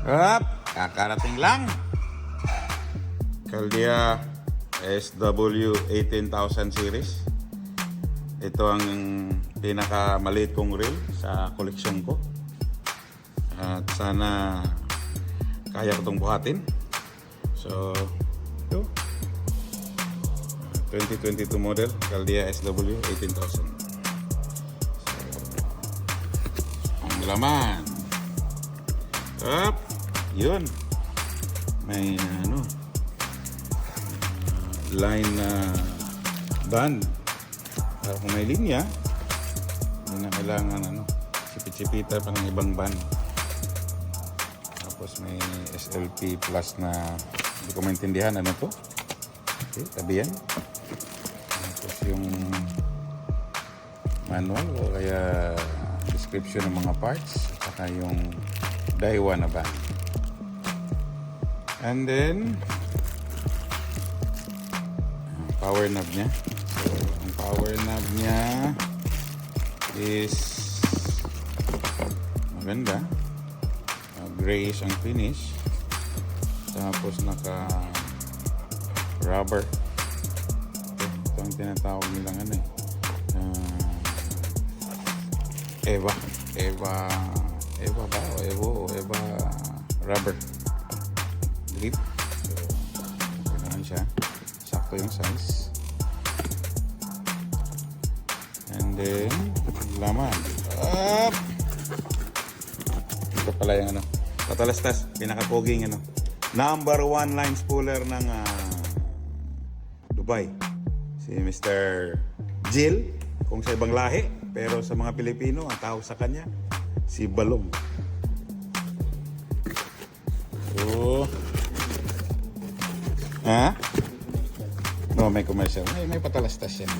Kakarating lang. Caldia SW 18,000 series. Ito ang pinakamaliit kong reel sa koleksyon ko. At sana kaya ko itong buhatin. So, ito. 2022 model Caldia SW 18,000. Ang laman. Yun. May line na band. Para kung may linya, hindi na kailangan sipit-sipita pa ng ibang band. Tapos may SLP plus na hindi ko maintindihan ano to. Okay, tabi yan. Tapos yung manual o kaya description ng mga parts at saka yung Daiwa na band. And then power knob niya. So, ang power knob niya is maganda. Grayish ang finish. Tapos naka rubber. Ito ang tinatawag nilang Eva ba? Eva rubber grip. So, okay naman siya. Sakto yung size. And then, laman. Ito pala yung Patalastas. Pinakapoging number 1 line spooler ng Dubai. Si Mr. Jill. Kung sa ibang lahi. Pero sa mga Pilipino, ang tawag sa kanya, si Balong. So, no, may commercial. May patalastas yan.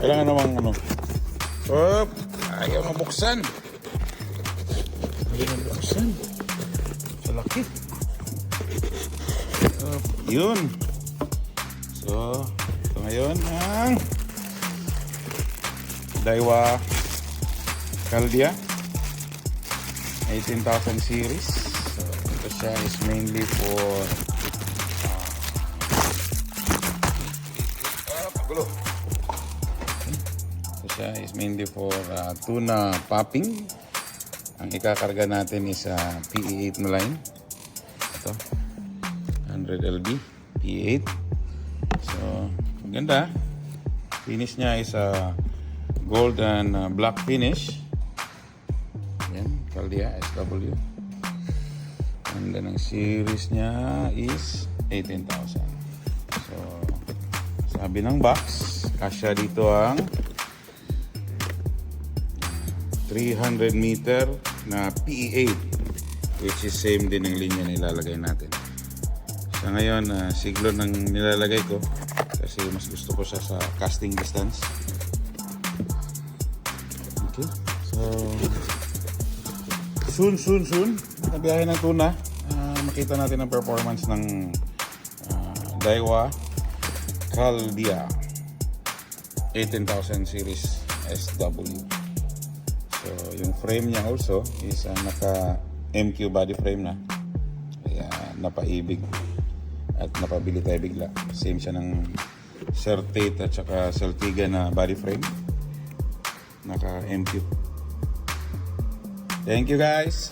Kailangan namang ayaw mabuksan. Ayaw mabuksan. Sa laki. Yun. So, ito ngayon ang Daiwa Caldia 18,000 series. So, ito siya is mainly for tuna popping. Ang ikakarga natin is PE8 na line. Ito 100 LB PE8. So maganda. Finish niya is gold and black finish. Yan, Caldia SW. And then ang series niya is 18,000. So sabi ng box, kasya dito ang 300 meter na PE8, which is same din ang linya na ilalagay natin. Sa ngayon, siglo nang nilalagay ko kasi mas gusto ko siya sa casting distance. Okay, so soon nabiyahe ng tuna, makita natin ang performance ng Daiwa Caldia 18,000 series SW. So, yung frame niya also is naka MQ body frame na. Kaya napaibig at napabili tayo bigla. Same siya ng Certate at saka Celtiga na body frame. Naka MQ. Thank you guys.